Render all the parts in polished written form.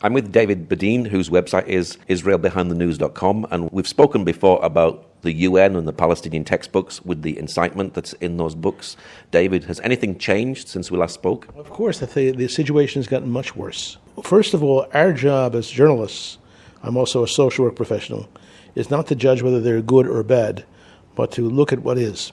I'm with David Bedein, whose website is israelbehindthenews.com, and we've spoken before about the UN and the Palestinian textbooks with the incitement that's in those books. David, has anything changed since we last spoke? Of course, the situation has gotten much worse. First of all, our job as journalists, I'm also a social work professional, is not to judge whether they're good or bad, but to look at what is.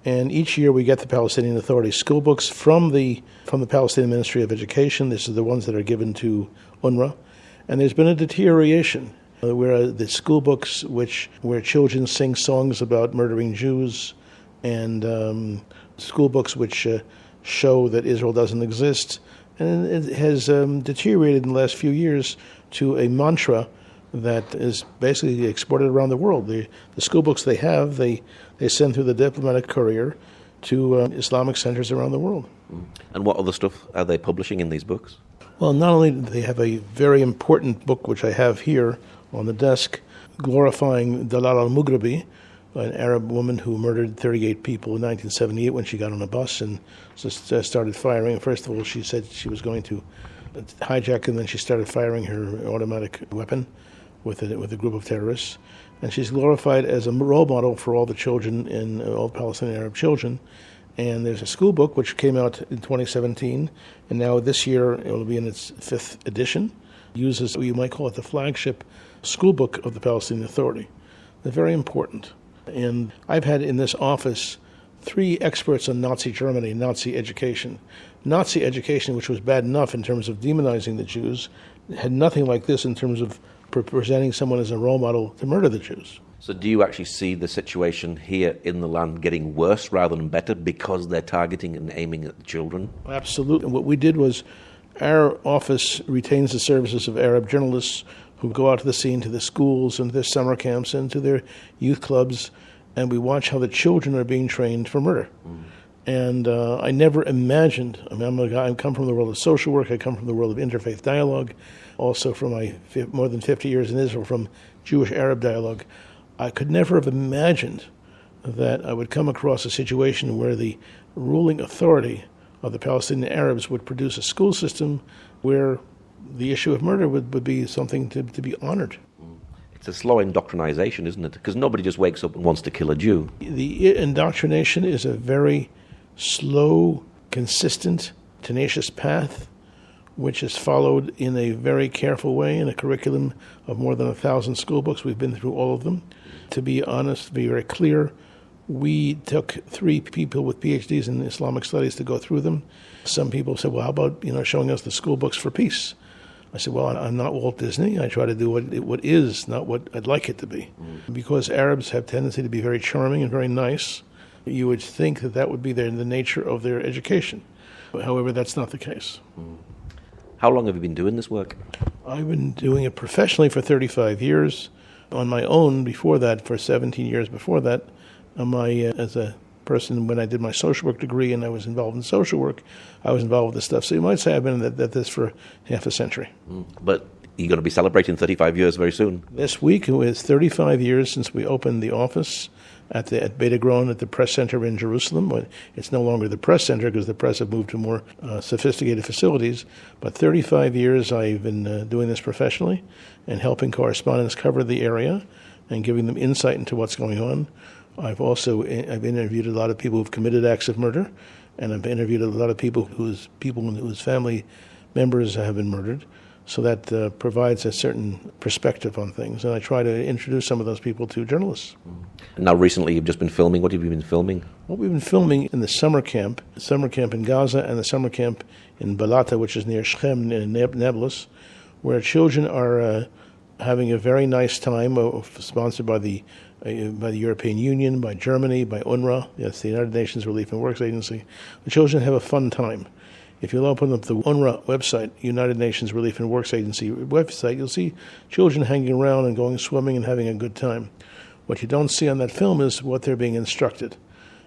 And each year we get the Palestinian Authority school books from the Palestinian Ministry of Education. These are the ones that are given to UNRWA. And there's been a deterioration where the school books where children sing songs about murdering Jews, and school books which show that Israel doesn't exist. And it has deteriorated in the last few years to a mantra that is basically exported around the world. The school books they have, they send through the diplomatic courier to Islamic centers around the world. And what other stuff are they publishing in these books? Well, not only do they have a very important book, which I have here on the desk, glorifying Dalal al-Mughrabi, an Arab woman who murdered 38 people in 1978 when she got on a bus and just started firing. First of all, she said she was going to hijack, and then she started firing her automatic weapon with a group of terrorists. And she's glorified as a role model for all the children, and all Palestinian Arab children. And there's a school book which came out in 2017, and now this year it will be in its 5th edition. Uses, you might call it, the flagship school book of the Palestinian Authority. They're very important. And I've had in this office 3 experts on Nazi Germany, Nazi education. Nazi education, which was bad enough in terms of demonizing the Jews, had nothing like this in terms of presenting someone as a role model to murder the Jews. So do you actually see the situation here in the land getting worse rather than better because they're targeting and aiming at the children? Absolutely. What we did was our office retains the services of Arab journalists who go out to the scene, to the schools and their summer camps and to their youth clubs, and we watch how the children are being trained for murder. And I never imagined, I come from the world of social work, I come from the world of interfaith dialogue, also from my more than 50 years in Israel from Jewish-Arab dialogue. I could never have imagined that I would come across a situation where the ruling authority of the Palestinian Arabs would produce a school system where the issue of murder would be something to be honored. It's a slow indoctrinization, isn't it? Because nobody just wakes up and wants to kill a Jew. The indoctrination is a very slow, consistent, tenacious path, which is followed in a very careful way in a curriculum of more than 1,000 school books. We've been through all of them. To be honest, to be very clear, we took 3 people with PhDs in Islamic studies to go through them. Some people said, well, how about showing us the school books for peace? I said, well, I'm not Walt Disney. I try to do what is, not what I'd like it to be. Because Arabs have tendency to be very charming and very nice, you would think that would be the nature of their education. However, that's not the case. How long have you been doing this work? I've been doing it professionally for 35 years. On my own, before that, for 17 years before that, as a person, when I did my social work degree and I was involved in social work, I was involved with this stuff. So you might say I've been at this for half a century. But you're going to be celebrating 35 years very soon. This week it was 35 years since we opened the office at Bedein at the press center in Jerusalem. It's no longer the press center because the press have moved to more sophisticated facilities. But 35 years I've been doing this professionally and helping correspondents cover the area and giving them insight into what's going on. I've interviewed a lot of people who've committed acts of murder, and I've interviewed a lot of people whose family members have been murdered. So that provides a certain perspective on things, and I try to introduce some of those people to journalists. Now, recently, you've just been filming. What have you been filming? Well, we've been filming in the summer camp in Gaza, and the summer camp in Balata, which is near Shechem, in Nablus, where children are having a very nice time, sponsored by the European Union, by Germany, by UNRWA, yes, the United Nations Relief and Works Agency. The children have a fun time. If you'll open up the UNRWA website, United Nations Relief and Works Agency website, you'll see children hanging around and going swimming and having a good time. What you don't see on that film is what they're being instructed.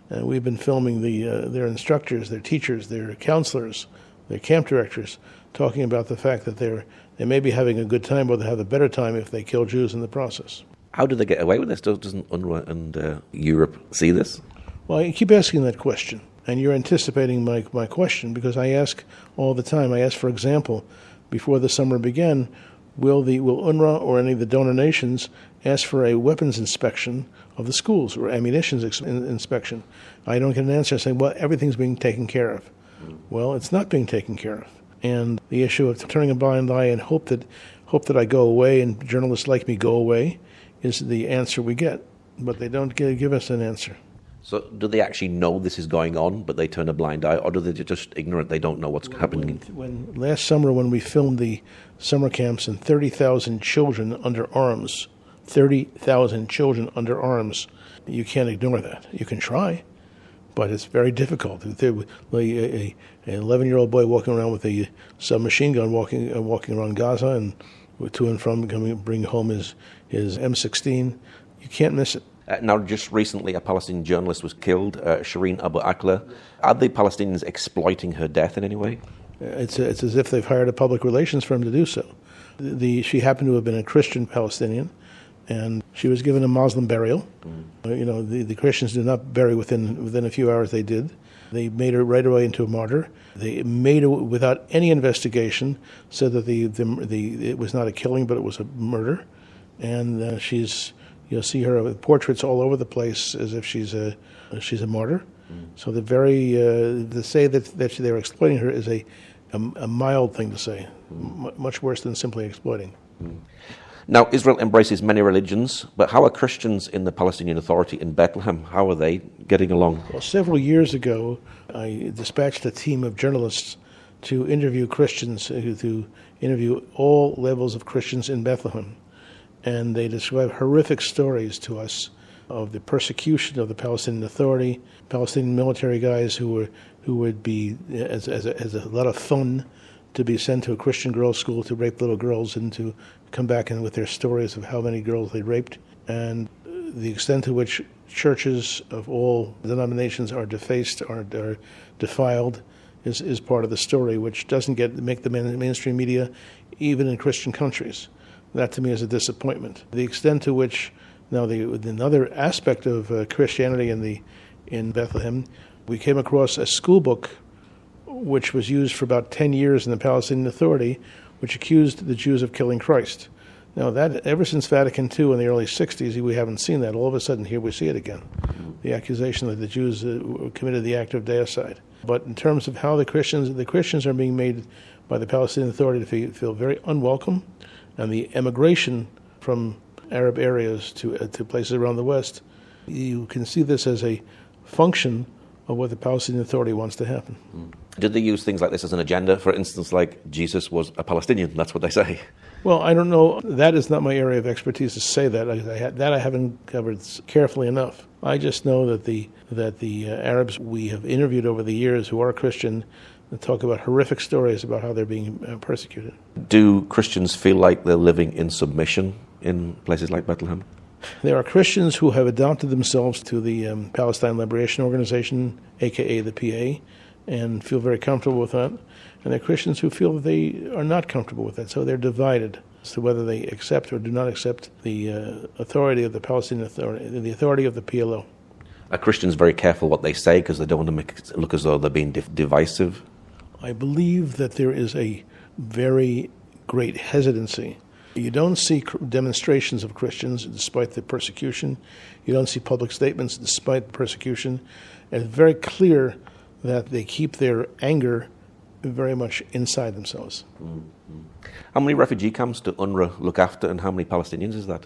And we've been filming their instructors, their teachers, their counselors, their camp directors, talking about the fact that they may be having a good time, but they'll have a better time if they kill Jews in the process. How do they get away with this? Doesn't UNRWA and Europe see this? Well, you keep asking that question. And you're anticipating my question, because I ask all the time. I ask, for example, before the summer began, will UNRWA or any of the donor nations ask for a weapons inspection of the schools or ammunition inspection? I don't get an answer saying, well, everything's being taken care of. Well, it's not being taken care of. And the issue of turning a blind eye and hope that I go away and journalists like me go away is the answer we get. But they don't give us an answer. So do they actually know this is going on, but they turn a blind eye, or do they just ignorant? They don't know what's happening? When last summer, when we filmed the summer camps and 30,000 children under arms, 30,000 children under arms, you can't ignore that. You can try, but it's very difficult. An 11-year-old boy walking around with a submachine gun, walking around Gaza and to and from bring home his M16. You can't miss it. Now, just recently, a Palestinian journalist was killed, Shireen Abu Akleh. Are the Palestinians exploiting her death in any way? It's as if they've hired a public relations firm to do so. She happened to have been a Christian Palestinian, and she was given a Muslim burial. The Christians did not bury within a few hours. They did. They made her right away into a martyr. They made her without any investigation, said that it was not a killing, but it was a murder, and you'll see her with portraits all over the place as if she's a martyr. So to say that they're exploiting her is a mild thing to say, much worse than simply exploiting. Now, Israel embraces many religions, but how are Christians in the Palestinian Authority in Bethlehem? How are they getting along? Well, several years ago, I dispatched a team of journalists to interview Christians, to interview all levels of Christians in Bethlehem. And they describe horrific stories to us of the persecution of the Palestinian Authority, Palestinian military guys who would be, as a lot of fun, to be sent to a Christian girls' school to rape little girls and to come back in with their stories of how many girls they raped, and the extent to which churches of all denominations are defaced, are defiled, is part of the story, which doesn't make the mainstream media, even in Christian countries. That to me is a disappointment. The extent to which now another aspect of Christianity in Bethlehem, we came across a school book which was used for about 10 years in the Palestinian Authority, which accused the Jews of killing Christ. Now that ever since Vatican II in the early 60s, we haven't seen that. All of a sudden, here we see it again. The accusation that the Jews committed the act of deicide. But in terms of how the Christians are being made by the Palestinian Authority to feel very unwelcome, and the emigration from Arab areas to places around the West, you can see this as a function of what the Palestinian Authority wants to happen. Did they use things like this as an agenda? For instance, like Jesus was a Palestinian, that's what they say. Well, I don't know. That is not my area of expertise to say that. I haven't covered carefully enough. I just know that the Arabs we have interviewed over the years who are Christian talk about horrific stories about how they're being persecuted. Do Christians feel like they're living in submission in places like Bethlehem? There are Christians who have adopted themselves to the Palestine Liberation Organization, a.k.a. the PA, and feel very comfortable with that. And there are Christians who feel that they are not comfortable with that, so they're divided as to whether they accept or do not accept the authority of the Palestinian Authority, the authority of the PLO. Are Christians very careful what they say because they don't want to make it look as though they're being divisive? I believe that there is a very great hesitancy. You don't see demonstrations of Christians despite the persecution. You don't see public statements despite the persecution. And it's very clear that they keep their anger very much inside themselves. Mm-hmm. How many refugee camps do UNRWA look after, and how many Palestinians is that?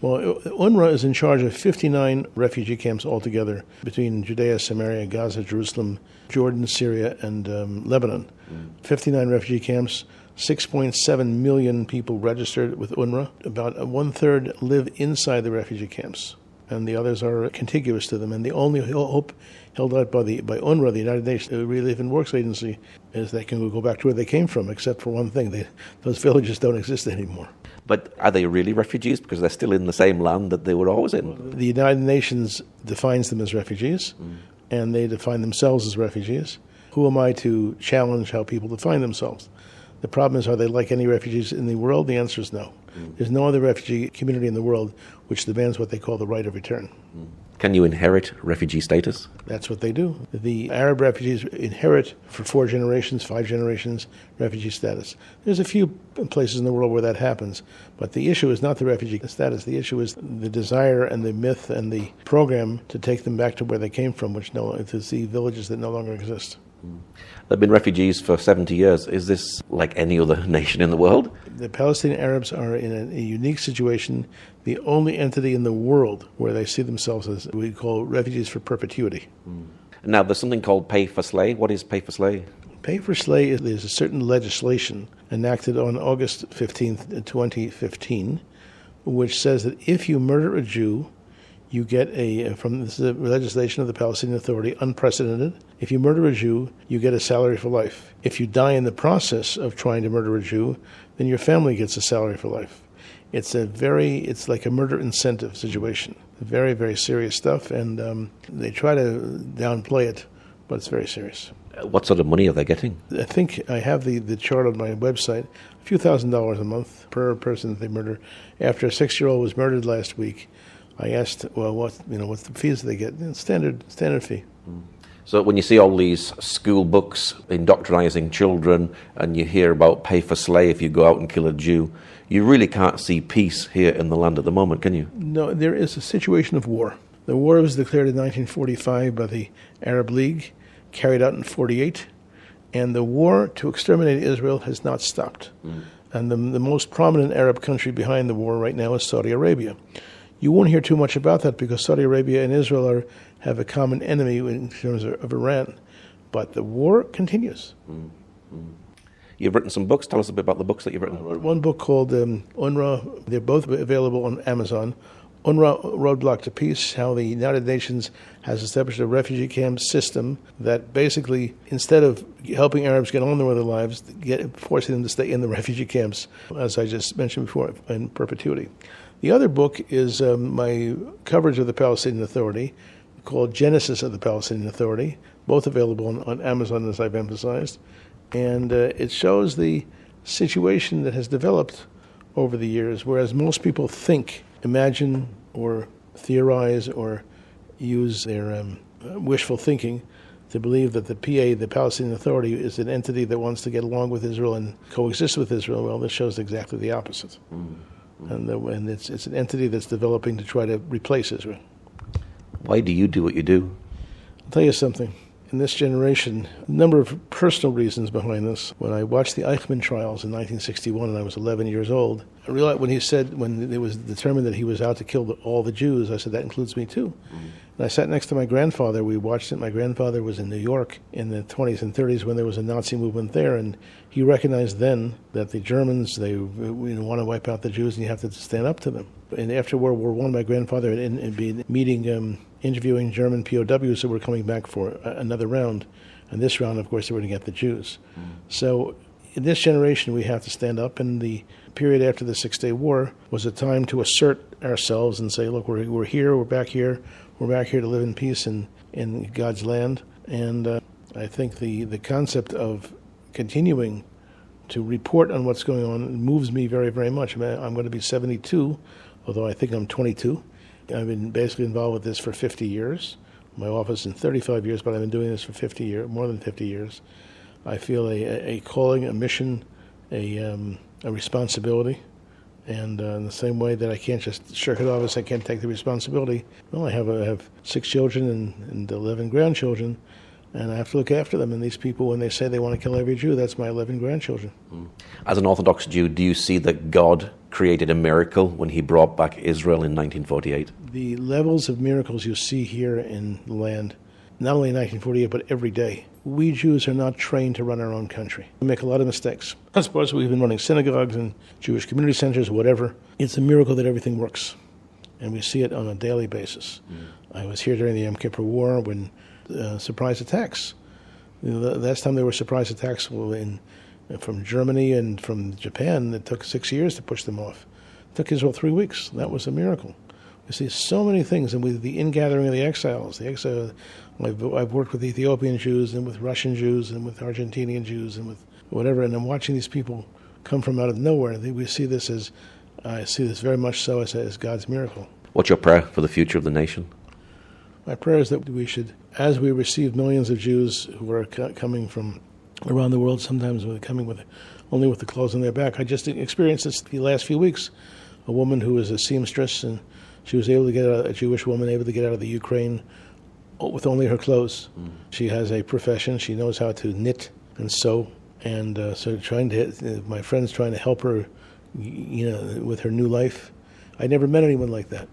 Well, UNRWA is in charge of 59 refugee camps altogether between Judea, Samaria, Gaza, Jerusalem, Jordan, Syria, and Lebanon. 59 refugee camps, 6.7 million people registered with UNRWA. About one-third live inside the refugee camps, and the others are contiguous to them. And the only hope held out by UNRWA, the United Nations Relief and Works Agency, is they can go back to where they came from, except for one thing. Those villages don't exist anymore. But are they really refugees? Because they're still in the same land that they were always in. The United Nations defines them as refugees, and they define themselves as refugees. Who am I to challenge how people define themselves? The problem is, are they like any refugees in the world? The answer is no. There's no other refugee community in the world which demands what they call the right of return. Can you inherit refugee status? That's what they do. The Arab refugees inherit for 4 generations, 5 generations, refugee status. There's a few places in the world where that happens, but the issue is not the refugee status. The issue is the desire and the myth and the program to take them back to where they came from, to see villages that no longer exist. There have been refugees for 70 years. Is this like any other nation in the world? The Palestinian Arabs are in a unique situation, the only entity in the world where they see themselves as what we call refugees for perpetuity. Now, there's something called pay for slay. What is pay for slay? Pay for slay is a certain legislation enacted on August 15th, 2015, which says that if you murder a Jew, you get this is a legislation of the Palestinian Authority, unprecedented. If you murder a Jew, you get a salary for life. If you die in the process of trying to murder a Jew, then your family gets a salary for life. It's like a murder incentive situation. Very, very serious stuff, and they try to downplay it, but it's very serious. What sort of money are they getting? I think I have the chart on my website. A few $1,000s a month per person that they murder. After a 6-year-old was murdered last week, I asked, well, what's the fees they get? Standard fee. So when you see all these school books indoctrinizing children, and you hear about pay for slay if you go out and kill a Jew, you really can't see peace here in the land at the moment, can you? No, there is a situation of war. The war was declared in 1945 by the Arab League, carried out in 1948, and the war to exterminate Israel has not stopped. And the most prominent Arab country behind the war right now is Saudi Arabia. You won't hear too much about that because Saudi Arabia and Israel have a common enemy in terms of Iran. But the war continues. You've written some books. Tell us a bit about the books that you've written. I wrote one book called UNRWA. They're both available on Amazon. UNRWA, Roadblock to Peace, how the United Nations has established a refugee camp system that basically, instead of helping Arabs get on with their lives, forcing them to stay in the refugee camps, as I just mentioned before, in perpetuity. The other book is my coverage of the Palestinian Authority, called Genesis of the Palestinian Authority, both available on Amazon, as I've emphasized. And it shows the situation that has developed over the years, whereas most people imagine or theorize or use their wishful thinking to believe that the PA, the Palestinian Authority, is an entity that wants to get along with Israel and coexist with Israel. Well, this shows exactly the opposite. And it's an entity that's developing to try to replace Israel. Why do you do what you do? I'll tell you something. In this generation, a number of personal reasons behind this. When I watched the Eichmann trials in 1961 and I was 11 years old, I realized when it was determined that he was out to kill all the Jews, I said, that includes me too. And I sat next to my grandfather. We watched it. My grandfather was in New York in the 20s and 30s when there was a Nazi movement there, and he recognized then that the Germans, they want to wipe out the Jews, and you have to stand up to them. And after World War I, my grandfather had been interviewing German POWs who were coming back for another round. And this round, of course, they were going to get the Jews. So in this generation, we have to stand up, and the period after the Six-Day War was a time to assert ourselves and say, look, we're here, we're back here to live in peace in God's land. And I think the concept of continuing to report on what's going on moves me very, very much. I mean, I'm going to be 72, although I think I'm 22. I've been basically involved with this for 50 years. My office in 35 years, but I've been doing this for more than 50 years. I feel a calling, a mission, a responsibility. And in the same way that I can't just shirk it off as I can't take the responsibility, well, I have 6 children and 11 grandchildren, and I have to look after them. And these people, when they say they want to kill every Jew, that's my 11 grandchildren. As an Orthodox Jew, do you see that God created a miracle when he brought back Israel in 1948? The levels of miracles you see here in the land, not only in 1948, but every day. We Jews are not trained to run our own country. We make a lot of mistakes. I suppose we've been running synagogues and Jewish community centers, whatever. It's a miracle that everything works, and we see it on a daily basis. I was here during the Yom Kippur War when surprise attacks. The last time there were surprise attacks from Germany and from Japan, it took 6 years to push them off. It took Israel 3 weeks. That was a miracle. We see so many things, and with the ingathering of the exiles, I've worked with Ethiopian Jews and with Russian Jews and with Argentinian Jews and with whatever. And I'm watching these people come from out of nowhere. We see this as, I see this very much so as God's miracle. What's your prayer for the future of the nation? My prayer is that we should, as we receive millions of Jews who are coming from around the world, sometimes coming only with the clothes on their back. I just experienced this the last few weeks. A woman who was a seamstress, and she was able to get out, a Jewish woman able to get out of the Ukraine with only her clothes. She has a profession. She knows how to knit and sew, and so my friend's trying to help her, with her new life. I never met anyone like that.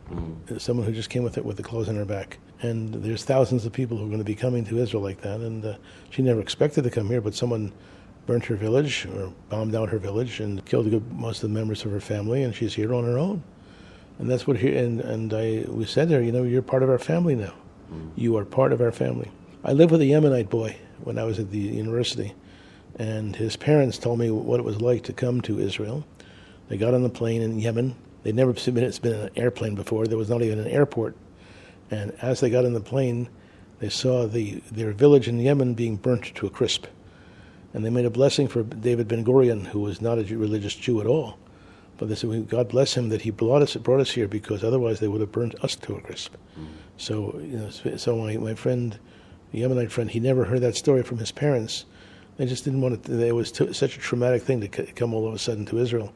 Someone who just came with the clothes on her back. And there's thousands of people who are going to be coming to Israel like that. And she never expected to come here, but someone burnt her village or bombed out her village and killed most of the members of her family, and she's here on her own. And that's what we said to her, you're part of our family now. You are part of our family. I lived with a Yemenite boy when I was at the university, and his parents told me what it was like to come to Israel. They got on the plane in Yemen. They'd never been in an airplane before. There was not even an airport. And as they got on the plane, they saw their village in Yemen being burnt to a crisp. And they made a blessing for David Ben-Gurion, who was not a religious Jew at all. But they said, God bless him that he brought us here, because otherwise they would have burnt us to a crisp. So my friend, the Yemenite friend, he never heard that story from his parents. They just didn't want it. It was such a traumatic thing to come all of a sudden to Israel.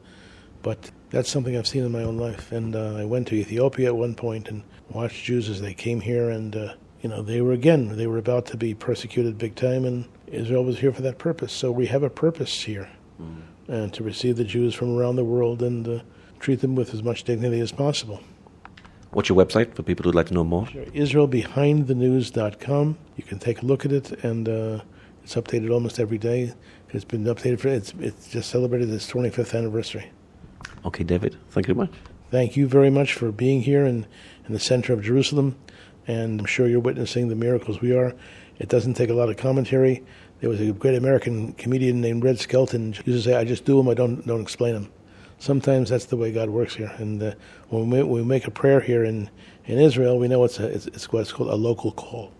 But that's something I've seen in my own life. And I went to Ethiopia at one point and watched Jews as they came here, and they were about to be persecuted big time, and Israel was here for that purpose. So we have a purpose here, and to receive the Jews from around the world and treat them with as much dignity as possible. What's your website for people who'd like to know more? Sure. IsraelBehindTheNews.com. You can take a look at it, and it's updated almost every day. It's been updated it's just celebrated its 25th anniversary. Okay, David, thank you very much. Thank you very much for being here in the center of Jerusalem, and I'm sure you're witnessing the miracles we are. It doesn't take a lot of commentary. There was a great American comedian named Red Skelton who used to say, I just do them, I don't explain them. Sometimes that's the way God works here. And when we make a prayer here in Israel, we know it's what's called a local call.